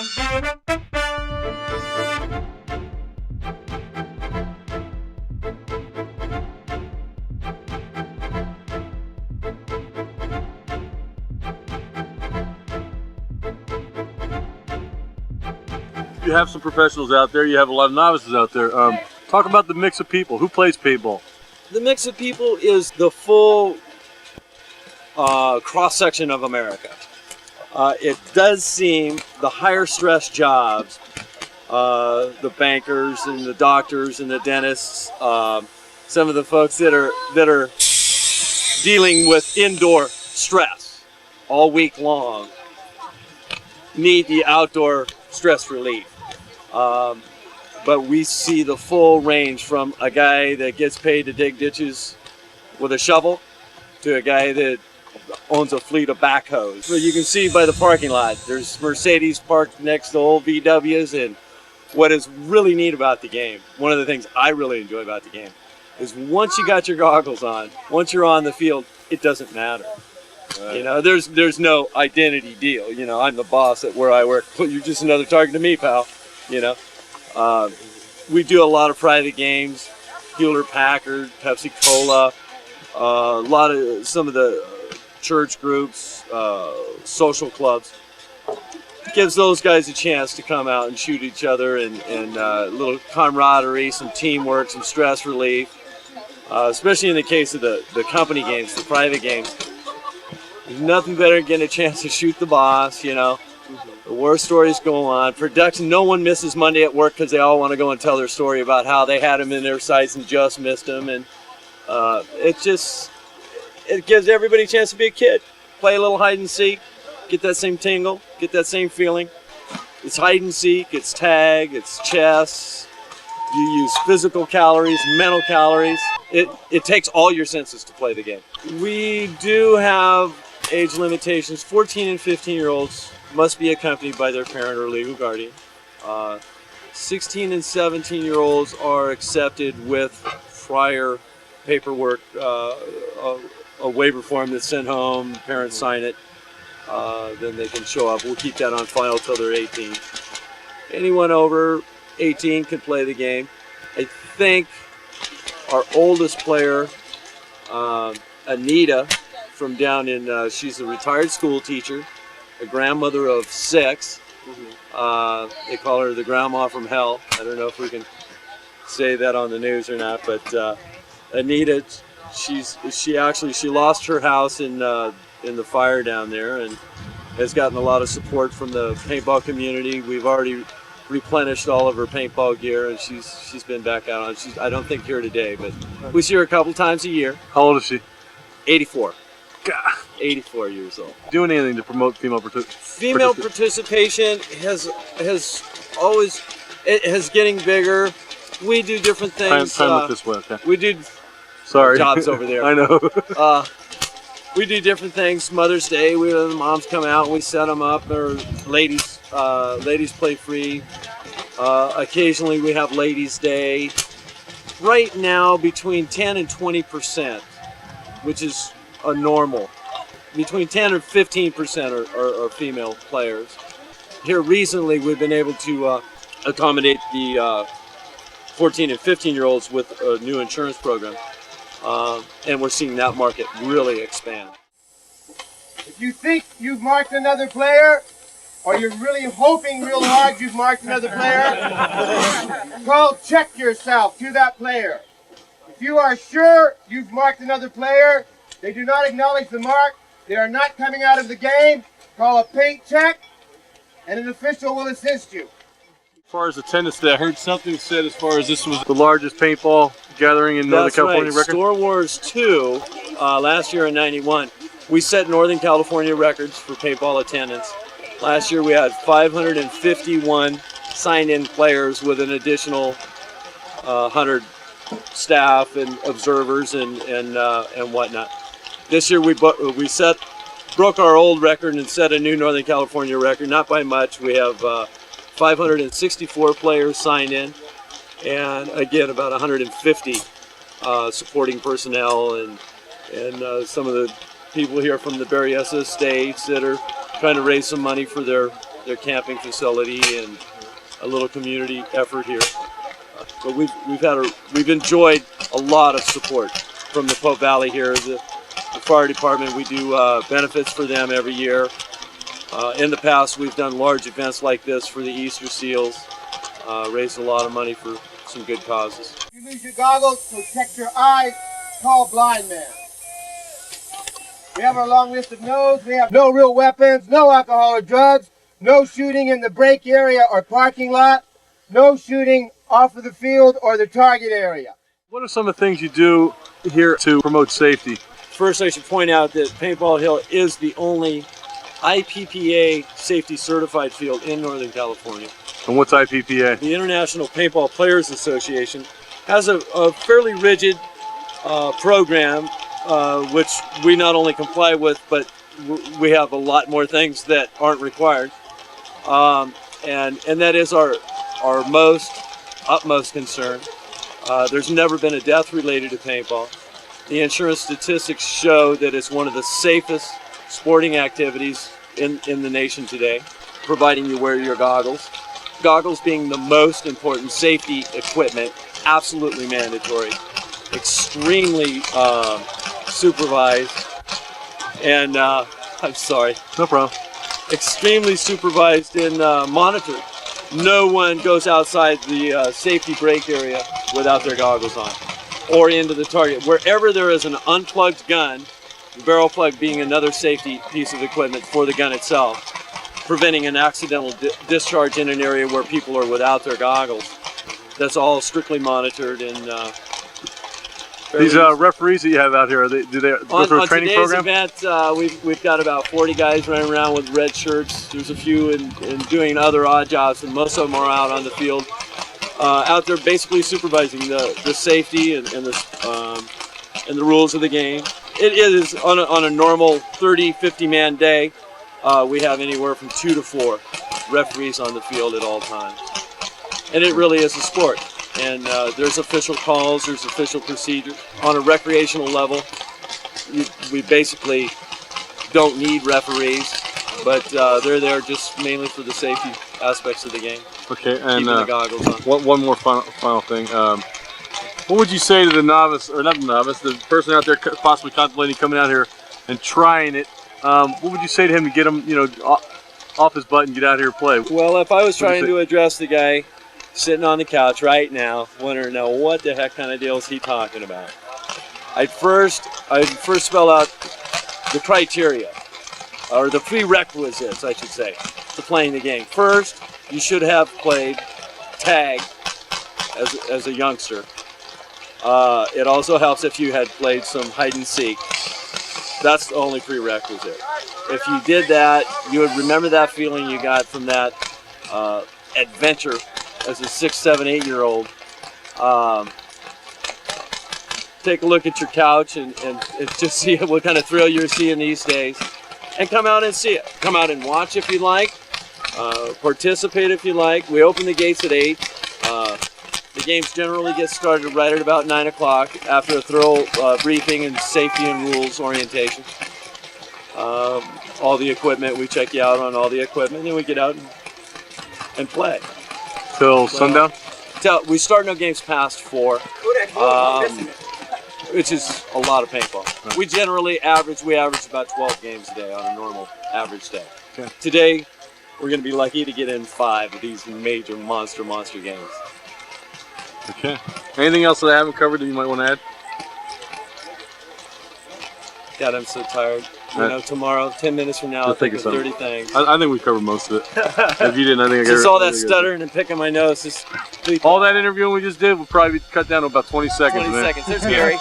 You have some professionals out there, you have a lot of novices out there. Talk about the mix of people. Who plays paintball? The mix of people is the full cross-section of America. It does seem the higher stress jobs, the bankers and the doctors and the dentists, some of the folks that are dealing with indoor stress all week long need the outdoor stress relief. But we see the full range from a guy that gets paid to dig ditches with a shovel to a guy that owns a fleet of backhoes. So you can see by the parking lot, there's Mercedes parked next to old VWs, and what is really neat about the game, one of the things I really enjoy about the game, is once you got your goggles on, once you're on the field, it doesn't matter. Right. You know, there's no identity deal. You know, I'm the boss at where I work. You're just another target to me, pal. You know, we do a lot of private games, Hewlett Packard, Pepsi Cola, a lot of some of the church groups, social clubs. Gives those guys a chance to come out and shoot each other, and a little camaraderie, some teamwork, some stress relief. Especially in the case of the company games, the private games. There's nothing better than getting a chance to shoot the boss, you know. The war stories go on. Production, no one misses Monday at work because they all want to go and tell their story about how they had them in their sights and just missed them. And it gives everybody a chance to be a kid. Play a little hide and seek, get that same tingle, get that same feeling. It's hide and seek, it's tag, it's chess. You use physical calories, mental calories. It takes all your senses to play the game. We do have age limitations. 14 and 15-year-olds must be accompanied by their parent or legal guardian. 16 and 17-year-olds are accepted with prior paperwork, a waiver form that's sent home, parents sign it, then they can show up. We'll keep that on file till they're 18. Anyone over 18 can play the game. I think our oldest player, Anita, from down in, she's a retired school teacher, a grandmother of 6. They call her the grandma from hell. I don't know if we can say that on the news or not, but Anita, she lost her house in the fire down there, and has gotten a lot of support from the paintball community. We've already replenished all of her paintball gear, and she's been back out on. I don't think here today, but we see her a couple times a year. How old is she? 84. God. 84 years old. Doing anything to promote female participation has always, it has getting bigger. We do different things. Time it this way, okay. We do. Sorry. Jobs over there. I know. We do different things. Mother's Day, the moms come out and we set them up. Or ladies play free. Occasionally we have Ladies' Day. Right now, between 10 and 20%, which is a normal. Between 10 and 15% are female players. Here recently, we've been able to accommodate the 14 and 15-year-olds with a new insurance program. And we're seeing that market really expand. If you think you've marked another player, or you're really hoping real hard you've marked another player, call check yourself to that player. If you are sure you've marked another player, they do not acknowledge the mark, they are not coming out of the game, call a paint check, and an official will assist you. As far as attendance today, I heard something said as far as this was the largest paintball gathering in Northern California record. Store Wars 2, last year in '91, we set Northern California records for paintball attendance. Last year we had 551 signed-in players with an additional 100 staff and observers and whatnot. This year we broke our old record and set a new Northern California record, not by much. We have 564 players signed in, and again about 150 supporting personnel and some of the people here from the Berryessa estates that are trying to raise some money for their their camping facility and a little community effort here. But we've enjoyed a lot of support from the Pope Valley here. The fire department, we do benefits for them every year. In the past, we've done large events like this for the Easter Seals, raised a lot of money for some good causes. If you lose your goggles, protect your eyes, call blind man. We have our long list of no's. We have no real weapons, no alcohol or drugs, no shooting in the break area or parking lot, no shooting off of the field or the target area. What are some of the things you do here to promote safety? First, I should point out that Paintball Hill is the only IPPA safety certified field in Northern California. And what's IPPA? The International Paintball Players Association has a fairly rigid program which we not only comply with, but we have a lot more things that aren't required. And that is our utmost concern. There's never been a death related to paintball. The insurance statistics show that it's one of the safest sporting activities in the nation today, providing you wear your goggles. Goggles being the most important safety equipment, absolutely mandatory, extremely supervised, and I'm sorry. No problem. Extremely supervised and monitored. No one goes outside the safety break area without their goggles on, or into the target. Wherever there is an unplugged gun, the barrel plug being another safety piece of equipment for the gun itself, preventing an accidental discharge in an area where people are without their goggles. That's all strictly monitored. And these referees that you have out here, do they go through a training program? On today's event, we've got about 40 guys running around with red shirts. There's a few in doing other odd jobs, and most of them are out on the field, out there basically supervising the safety and the rules of the game. It is on a normal 30-50 man day. We have anywhere from 2 to 4 referees on the field at all times, and it really is a sport. And there's official calls, there's official procedures. On a recreational level, we basically don't need referees, but they're there just mainly for the safety aspects of the game. Okay, and keeping the goggles on. One more final thing. What would you say to the novice, or not the novice, the person out there possibly contemplating coming out here and trying it? What would you say to him to get him, off his butt and get out here and play? Well, if I was trying to address the guy sitting on the couch right now, wondering now what the heck kind of deal is he talking about, I'd first spell out the criteria, or the prerequisites, I should say, to playing the game. First, you should have played tag as a youngster. It also helps if you had played some hide and seek. That's the only prerequisite. If you did that, you would remember that feeling you got from that adventure as a 6, 7, 8-year-old. Take a look at your couch and just see what kind of thrill you're seeing these days, and come out and see it. Come out and watch if you like, participate if you like. We open the gates at 8. The games generally get started right at about 9 o'clock after a thorough briefing and safety and rules orientation. All the equipment, we check you out on all the equipment, and then we get out and play. Till sundown? We start no games past 4, which is a lot of paintball. Right. We average about 12 games a day on a normal average day. Okay. Today, we're going to be lucky to get in 5 of these major monster games. Okay. Anything else that I haven't covered that you might want to add? God, I'm so tired. Tomorrow, 10 minutes from now, I'll think of 30 things. I think we covered most of it. If you didn't, I think I got it. Just all that stuttering and picking my nose. All that interviewing we just did will probably be cut down to about 20 seconds. 20 seconds. There's Gary.